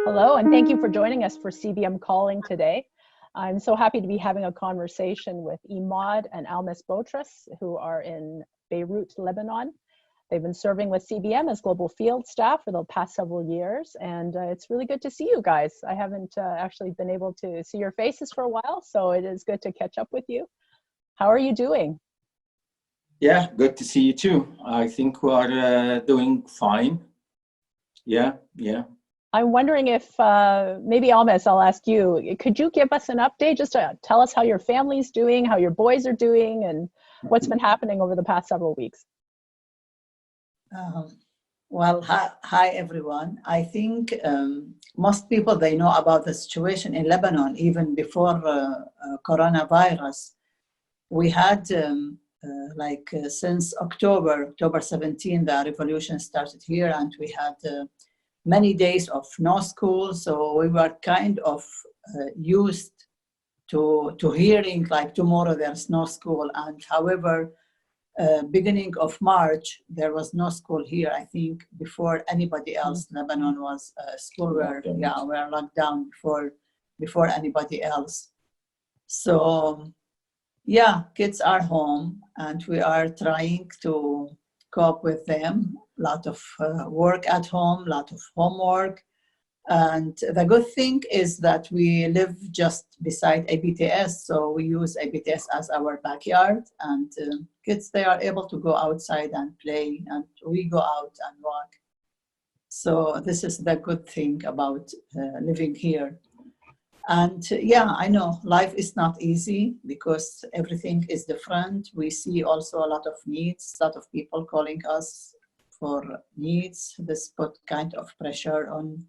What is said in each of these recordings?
Hello, and thank you for joining us for CBM Calling today. I'm so happy to be having a conversation with Emad and Almess Botros, who are in Beirut, Lebanon. They've been serving with CBM as global field staff for the past several years, and it's really good to see you guys. I haven't actually been able to see your faces for a while, so it is good to catch up with you. How are you doing? Yeah, good to see you too. I think we are doing fine. Yeah. I'm wondering if maybe Almess, I'll ask you, could you give us an update just to tell us how your family's doing, how your boys are doing, and what's been happening over the past several weeks? Well, hi everyone. I think most people, they know about the situation in Lebanon even before coronavirus. We had since October 17, the revolution started here, and we had many days of no school. So we were kind of used to hearing like tomorrow there's no school. And however, beginning of March, there was no school here. I think before anybody else, Lebanon was school were locked down before anybody else. So yeah, kids are home and we are trying to cope with them. A lot of work at home, a lot of homework. And the good thing is that we live just beside ABTS, so we use ABTS as our backyard, and kids, they are able to go outside and play, and we go out and walk. So this is the good thing about living here. And yeah, I know life is not easy because everything is different. We see also a lot of needs, a lot of people calling us for needs. This put kind of pressure on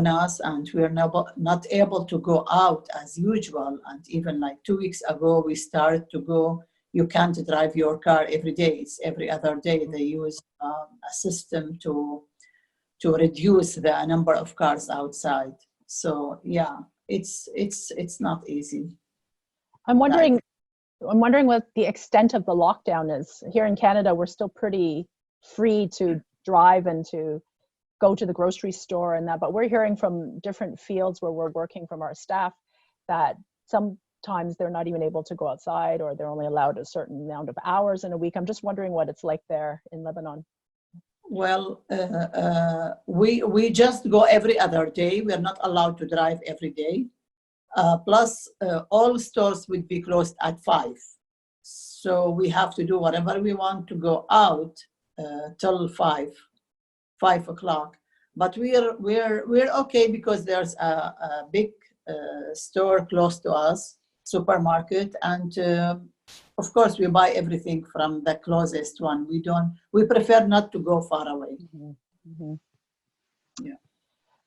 us, and we're not able to go out as usual. And even like 2 weeks ago, we started to go, you can't drive your car every day. It's every other day. They use a system to reduce the number of cars outside. So yeah, it's not easy. I'm wondering what the extent of the lockdown is. Here in Canada, we're still pretty free to drive and to go to the grocery store and that, but we're hearing from different fields where we're working from our staff that sometimes they're not even able to go outside, or they're only allowed a certain amount of hours in a week. I'm just wondering what it's like there in Lebanon. Well, we just go every other day. We are not allowed to drive every day. Plus, all stores would be closed at 5. So we have to do whatever we want to go out till 5 o'clock. But we're okay because there's a big store close to us, supermarket, and of course we buy everything from the closest one. We prefer not to go far away. Yeah.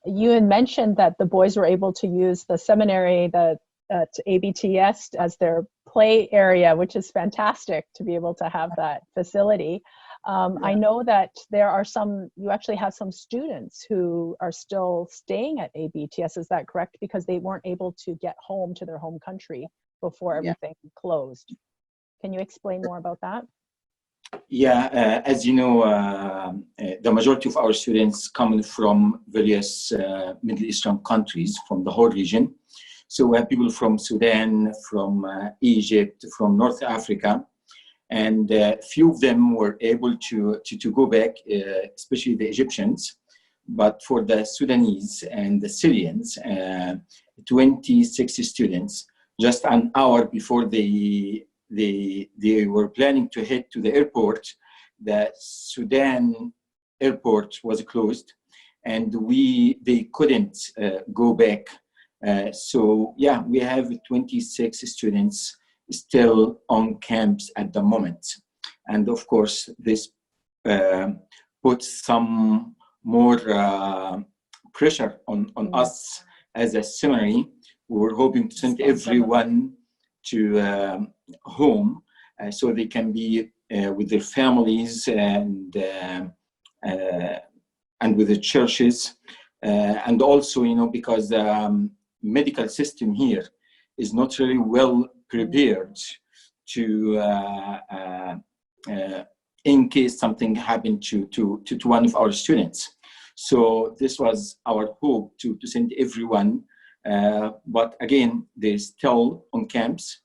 You had mentioned that the boys were able to use the seminary at ABTS as their play area, which is fantastic to be able to have that facility. I know that you actually have some students who are still staying at ABTS. Is that correct? Because they weren't able to get home to their home country before everything closed. Can you explain more about that? Yeah, as you know, the majority of our students come from various Middle Eastern countries, from the whole region. So we have people from Sudan, from Egypt, from North Africa. And few of them were able to go back, especially the Egyptians. But for the Sudanese and the Syrians, 26 students, just an hour before they were planning to head to the airport, the Sudan airport was closed, and they couldn't go back. So yeah, we have 26 students still on camps at the moment. And of course, this puts some more pressure on us as a seminary. We were hoping to send everyone to home so they can be with their families and with the churches. And also, you know, because the medical system here is not really well prepared to in case something happened to one of our students. So this was our hope to send everyone. But again, they're still on camps.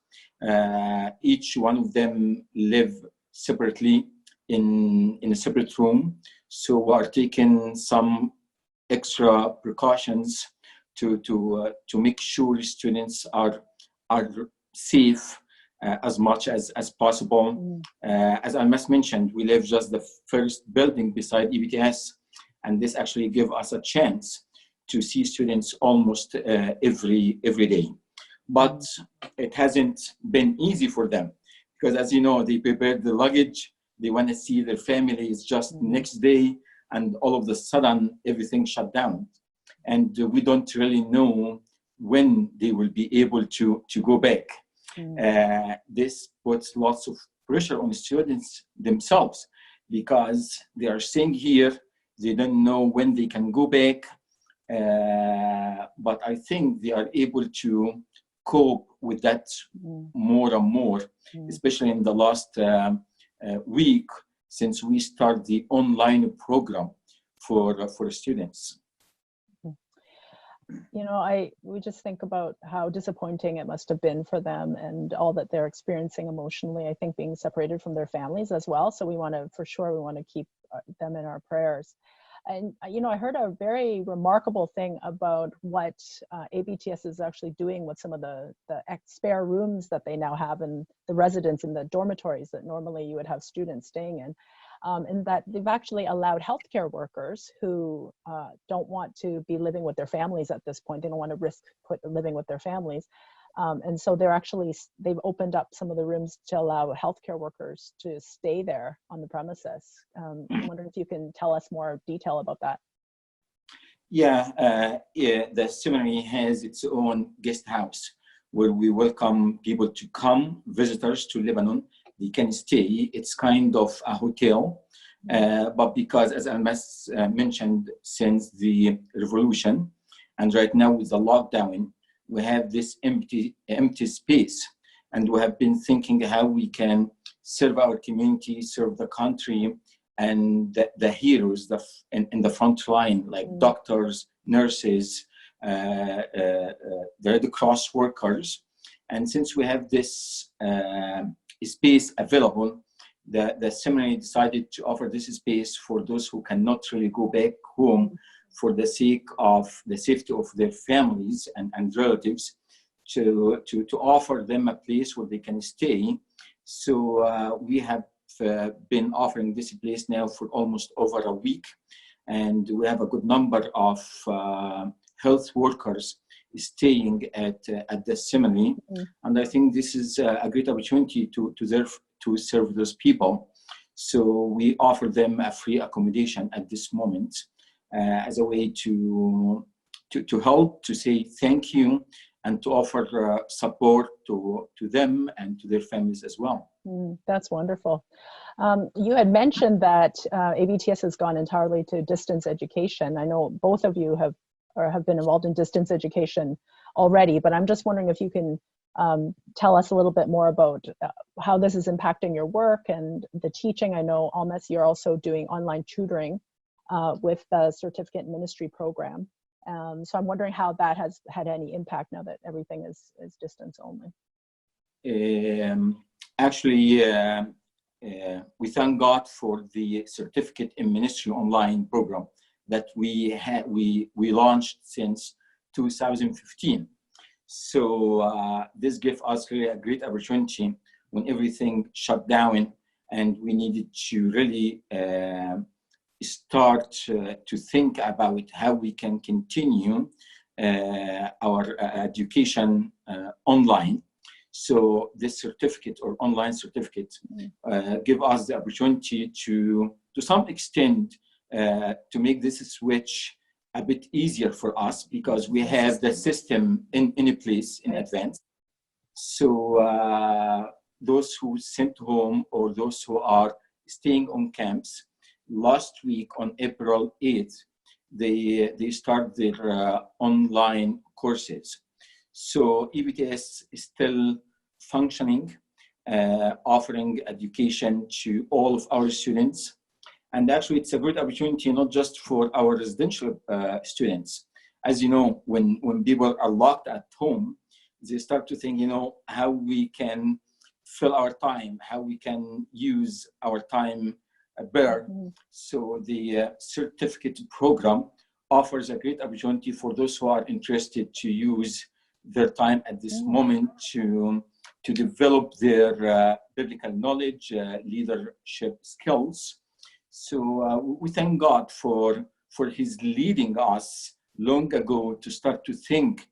Each one of them live separately in a separate room. So we are taking some extra precautions to make sure students are safe as much as possible. As Almess mentioned, we live just the first building beside ABTS, and this actually gives us a chance to see students almost every day. But it hasn't been easy for them because, as you know, they prepared the luggage, they want to see their families just next day, and all of a sudden everything shut down. And we don't really know when they will be able to go back. This puts lots of pressure on the students themselves because they are staying here, they don't know when they can go back. But I think they are able to cope with that more and more, especially in the last week since we start the online program for students. You know, we just think about how disappointing it must have been for them and all that they're experiencing emotionally. I think being separated from their families as well. So we want to keep them in our prayers. And, you know, I heard a very remarkable thing about what ABTS is actually doing with some of the spare rooms that they now have in the residence in the dormitories that normally you would have students staying in. And that they've actually allowed healthcare workers who don't want to be living with their families at this point. They don't want to risk living with their families. And so they've opened up some of the rooms to allow healthcare workers to stay there on the premises. I'm wondering if you can tell us more detail about that. Yeah, the seminary has its own guest house where we welcome people to come, visitors to Lebanon. They can stay. It's kind of a hotel, but because, as Almess mentioned, since the revolution, and right now with the lockdown, we have this empty space, and we have been thinking how we can serve our community, serve the country, and the heroes in the front line, like doctors, nurses, the Red Cross workers. And since we have this space available, the seminary decided to offer this space for those who cannot really go back home for the sake of the safety of their families and relatives, to offer them a place where they can stay. So we have been offering this place now for almost over a week, and we have a good number of health workers staying at the seminary. And I think this is a great opportunity to serve those people. So we offer them a free accommodation at this moment as a way to help, to say thank you, and to offer support to them and to their families as well. That's wonderful. You had mentioned that ABTS has gone entirely to distance education. I know both of you have been involved in distance education already, but I'm just wondering if you can tell us a little bit more about how this is impacting your work and the teaching. I know, Almess, you're also doing online tutoring with the certificate in ministry program. So I'm wondering how that has had any impact now that everything is distance only. Actually, we thank God for the certificate in ministry online program that we launched since 2015. So this gave us really a great opportunity when everything shut down and we needed to really start to think about how we can continue our education online. So this certificate or online certificate give us the opportunity to some extent to make this switch a bit easier for us because we have the system in place in advance. So those who sent home or those who are staying on camps, last week on April 8th, they start their online courses. So ABTS is still functioning, offering education to all of our students. And actually, it's a good opportunity not just for our residential students. As you know, when people are locked at home, they start to think, how we can fill our time, how we can use our time better. Mm-hmm. So the certificate program offers a great opportunity for those who are interested to use their time at this moment to develop their biblical knowledge, leadership skills. So we thank God for his leading us long ago to start to think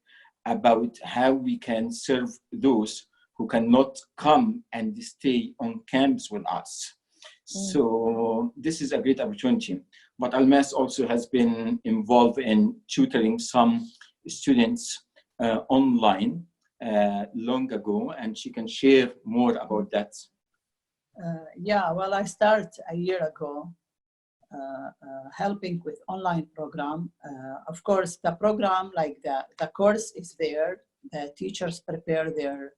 about how we can serve those who cannot come and stay on campus with us. So this is a great opportunity. But Almess also has been involved in tutoring some students online long ago, and she can share more about that. Yeah, well, I started a year ago helping with online program. Of course, the program, like the course is there. The teachers prepare their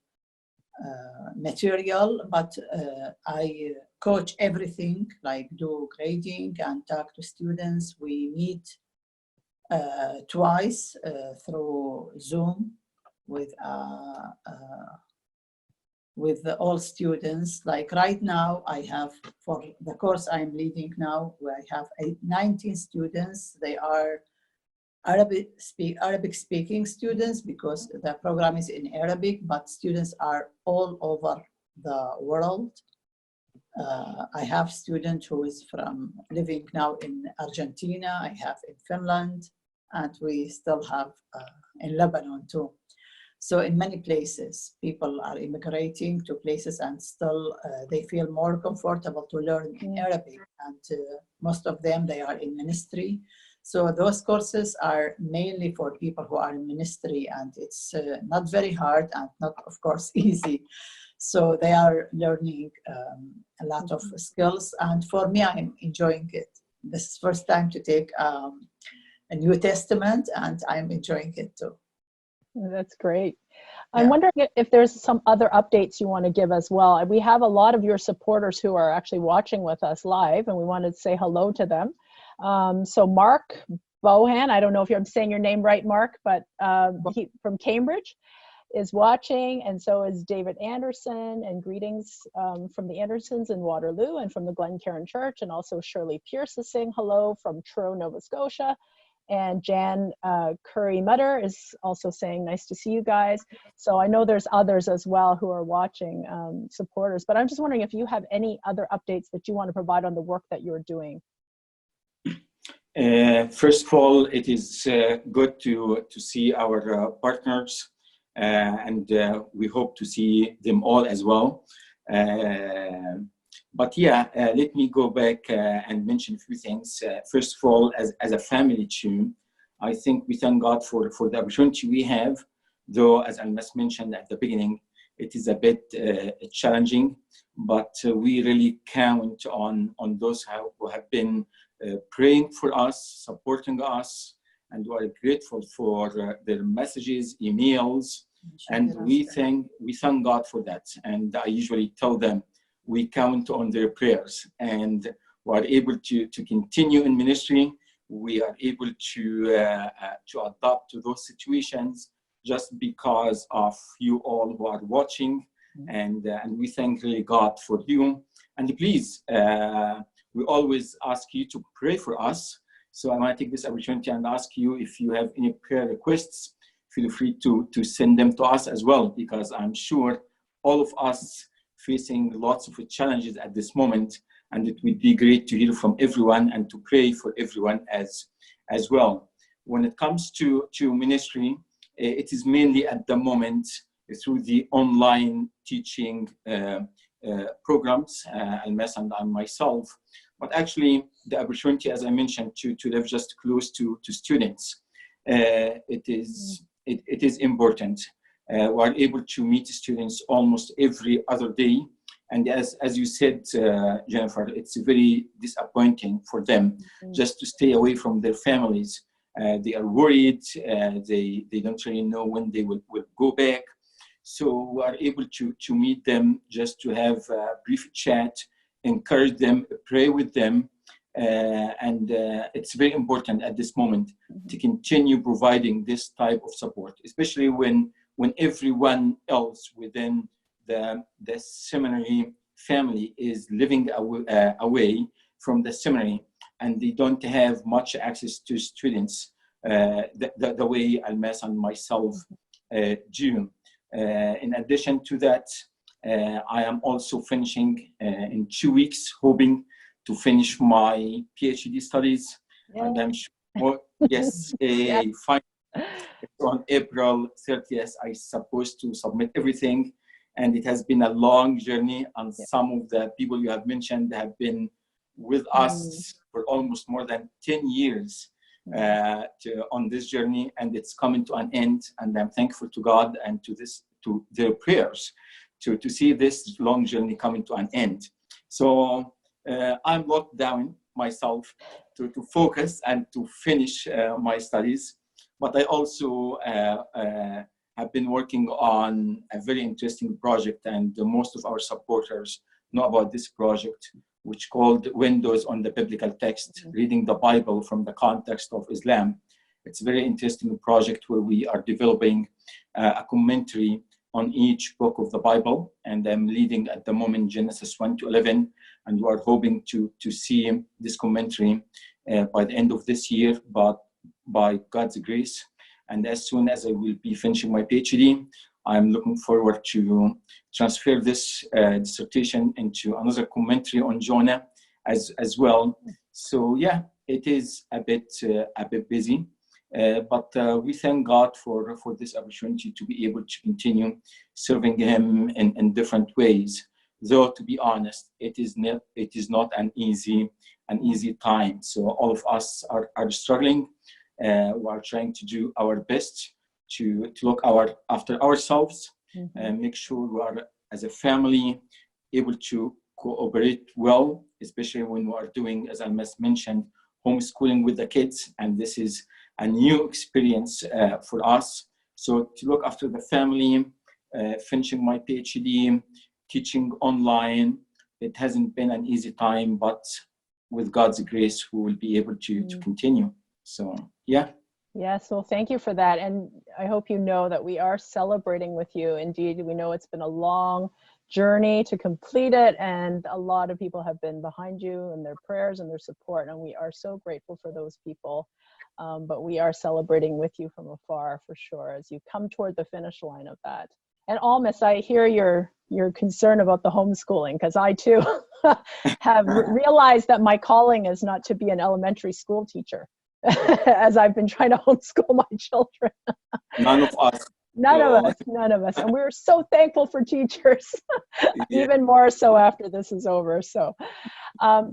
material, but I coach everything, like do grading and talk to students. We meet twice through Zoom with all students. Like right now, I have, for the course I'm leading now, I have 19 students. They are Arabic speaking students because the program is in Arabic, but students are all over the world. I have students who is living now in Argentina, I have in Finland, and we still have in Lebanon too. So in many places, people are immigrating to places and still they feel more comfortable to learn in Arabic. And most of them, they are in ministry. So those courses are mainly for people who are in ministry, and it's not very hard and not, of course, easy. So they are learning a lot of skills. And for me, I'm enjoying it. This is first time to take a New Testament, and I'm enjoying it too. That's great. I'm wondering if there's some other updates you want to give as well. We have a lot of your supporters who are actually watching with us live, and we wanted to say hello to them. So Mark Bohan, I don't know if I'm saying your name right, Mark, but he, from Cambridge, is watching, and so is David Anderson, and greetings from the Andersons in Waterloo and from the Glencairn Church, and also Shirley Pierce is saying hello from Truro, Nova Scotia. And Jan Curry-Mutter is also saying, nice to see you guys. So I know there's others as well who are watching, supporters, but I'm just wondering if you have any other updates that you want to provide on the work that you're doing. First of all, it is good to see our partners, and we hope to see them all as well. But yeah, let me go back and mention a few things. First of all, as a family too, I think we thank God for the opportunity we have, though, as Almess mentioned at the beginning, it is a bit challenging, but we really count on those who have been praying for us, supporting us, and we are grateful for their messages, emails, and we thank God for that. And I usually tell them, we count on their prayers, and we are able to continue in ministry. We are able to adapt to those situations just because of you all who are watching, and we thank really God for you. And please, we always ask you to pray for us. So I want to take this opportunity and ask you, if you have any prayer requests, feel free to send them to us as well, because I'm sure all of us facing lots of challenges at this moment, and it would be great to hear from everyone and to pray for everyone as well. When it comes to ministry, it is mainly at the moment through the online teaching programs, Almess and myself, but actually the opportunity, as I mentioned, to live just close to students, it is important. We are able to meet students almost every other day. And as you said, Jennifer, it's very disappointing for them just to stay away from their families. They are worried, they don't really know when they will go back. So we are able to meet them just to have a brief chat, encourage them, pray with them. It's very important at this moment to continue providing this type of support, especially when everyone else within the seminary family is living away from the seminary, and they don't have much access to students the way Almess and myself do. In addition to that, I am also finishing in 2 weeks, hoping to finish my PhD studies. Yay. And I'm sure, yes, on April 30th, I supposed to submit everything. And it has been a long journey. And some of the people you have mentioned have been with us for almost more than 10 years on this journey. And it's coming to an end. And I'm thankful to God and to their prayers to see this long journey coming to an end. So I'm locked down myself to focus and to finish my studies. But I also have been working on a very interesting project, and most of our supporters know about this project, which called Windows on the Biblical Text, reading the Bible from the context of Islam. It's a very interesting project where we are developing a commentary on each book of the Bible, and I'm leading at the moment Genesis 1 to 11, and we are hoping to see this commentary by the end of this year, but by God's grace. And as soon as I will be finishing my PhD, I'm looking forward to transfer this dissertation into another commentary on Jonah as well. So yeah, it is a bit busy. But we thank God for this opportunity to be able to continue serving Him in different ways. Though, to be honest, it is not an easy time. So all of us are struggling. We are trying to do our best to look after ourselves and make sure we are, as a family, able to cooperate well, especially when we are doing, as Almess mentioned, homeschooling with the kids, and this is a new experience for us. So to look after the family, finishing my PhD, teaching online, it hasn't been an easy time, but with God's grace, we will be able to continue. So, yeah. Yes, well, thank you for that. And I hope you know that we are celebrating with you. Indeed, we know it's been a long journey to complete it, and a lot of people have been behind you and their prayers and their support, and we are so grateful for those people. But we are celebrating with you from afar for sure as you come toward the finish line of that. And Almess, I hear your concern about the homeschooling, because I too have realized that my calling is not to be an elementary school teacher, as I've been trying to homeschool my children. None of us. None of us. And we're so thankful for teachers, even more so after this is over. So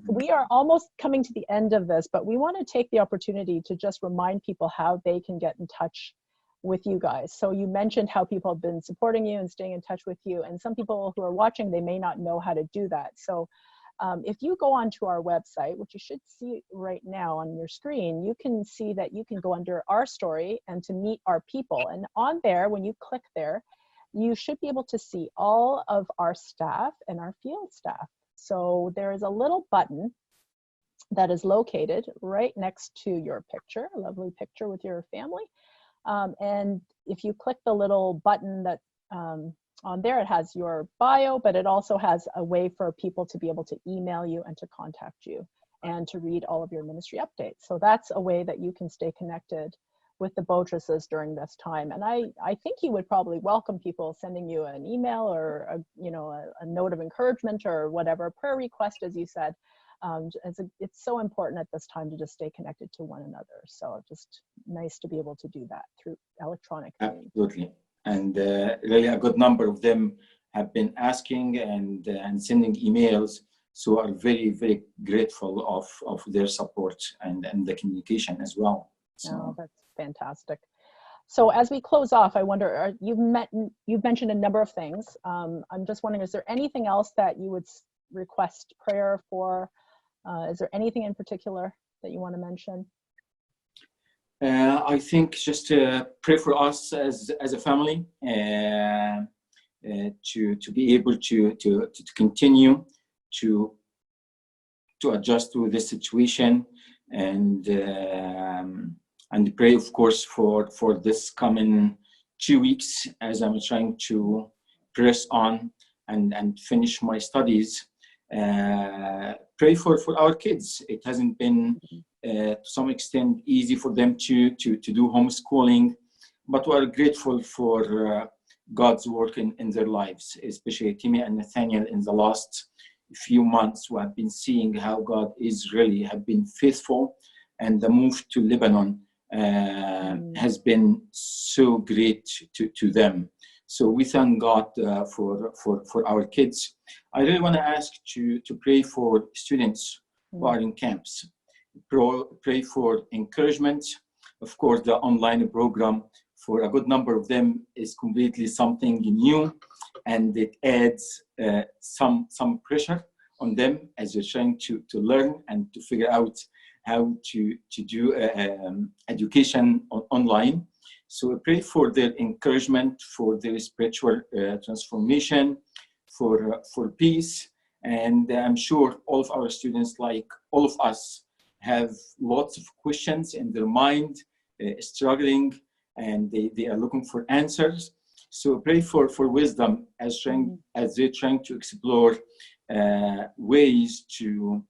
we are almost coming to the end of this, but we want to take the opportunity to just remind people how they can get in touch with you guys. So you mentioned how people have been supporting you and staying in touch with you. And some people who are watching, they may not know how to do that. So if you go onto our website, which you should see right now on your screen, you can see that you can go under our story and to meet our people. And on there, when you click there, you should be able to see all of our staff and our field staff. So there is a little button that is located right next to your picture, a lovely picture with your family. And if you click the little button that on there, it has your bio, but it also has a way for people to be able to email you and to contact you and to read all of your ministry updates. So that's a way that you can stay connected with the Botroses during this time. And I think you would probably welcome people sending you an email or a note of encouragement or whatever, prayer request, as you said. It's so important at this time to just stay connected to one another. So just nice to be able to do that through electronic means. Absolutely. And really a good number of them have been asking and sending emails. So are very, very grateful of their support and the communication as well. So. Oh, that's fantastic. So as we close off, I wonder, you've mentioned a number of things. I'm just wondering, is there anything else that you would request prayer for? Is there anything in particular that you want to mention? I think just pray for us as a family to be able to continue to to adjust to this situation, and pray, of course, for this coming 2 weeks as I'm trying to press on and finish my studies. Pray for our kids. It hasn't been to some extent easy for them to do homeschooling, but we're grateful for God's work in their lives, especially Timmy and Nathaniel. In the last few months, we have been seeing how God is really have been faithful, and the move to Lebanon has been so great to them. So we thank God for our kids. I really want to ask to pray for students who are in camps. Pray for encouragement. Of course, the online program for a good number of them is completely something new, and it adds some pressure on them as they're trying to learn and to figure out how to do education online. So we pray for their encouragement, for their spiritual transformation, for peace. And I'm sure all of our students, like all of us, have lots of questions in their mind, struggling, and they are looking for answers. So pray for wisdom as they're trying to explore ways to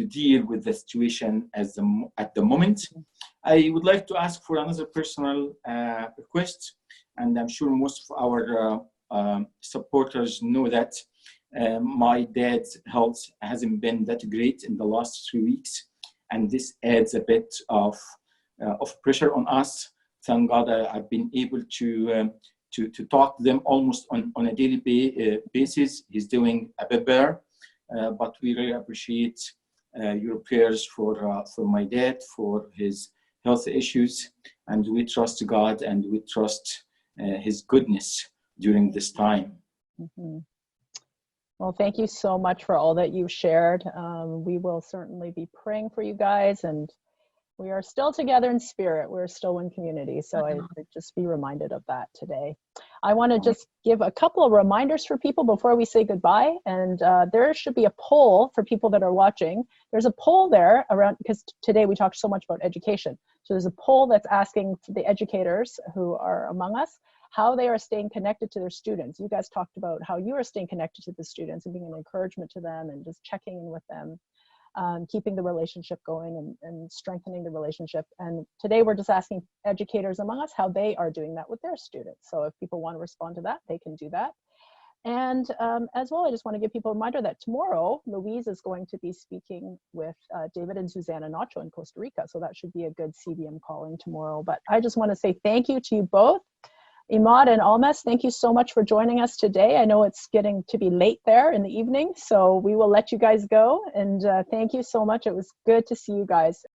deal with the situation at the moment. I would like to ask for another personal request, and I'm sure most of our supporters know that my dad's health hasn't been that great in the last 3 weeks, and this adds a bit of pressure on us. Thank God I've been able to talk to them almost on a daily basis. He's doing a bit better, but we really appreciate your prayers for my dad, for his health issues, and we trust God and we trust his goodness during this time. Mm-hmm. Well, thank you so much for all that you've shared. We will certainly be praying for you guys, and we are still together in spirit. We're still one community. So I just be reminded of that today. I want to just give a couple of reminders for people before we say goodbye. And there should be a poll for people that are watching. There's a poll there around, because today we talked so much about education. So there's a poll that's asking the educators who are among us how they are staying connected to their students. You guys talked about how you are staying connected to the students and being an encouragement to them and just checking in with them. Keeping the relationship going and strengthening the relationship. And today we're just asking educators among us how they are doing that with their students. So if people want to respond to that, they can do that. And as well, I just want to give people a reminder that tomorrow, Louise is going to be speaking with David and Susanna Nacho in Costa Rica. So that should be a good CBM calling tomorrow. But I just want to say thank you to you both. Emad and Almess, thank you so much for joining us today. I know it's getting to be late there in the evening, so we will let you guys go. And thank you so much. It was good to see you guys.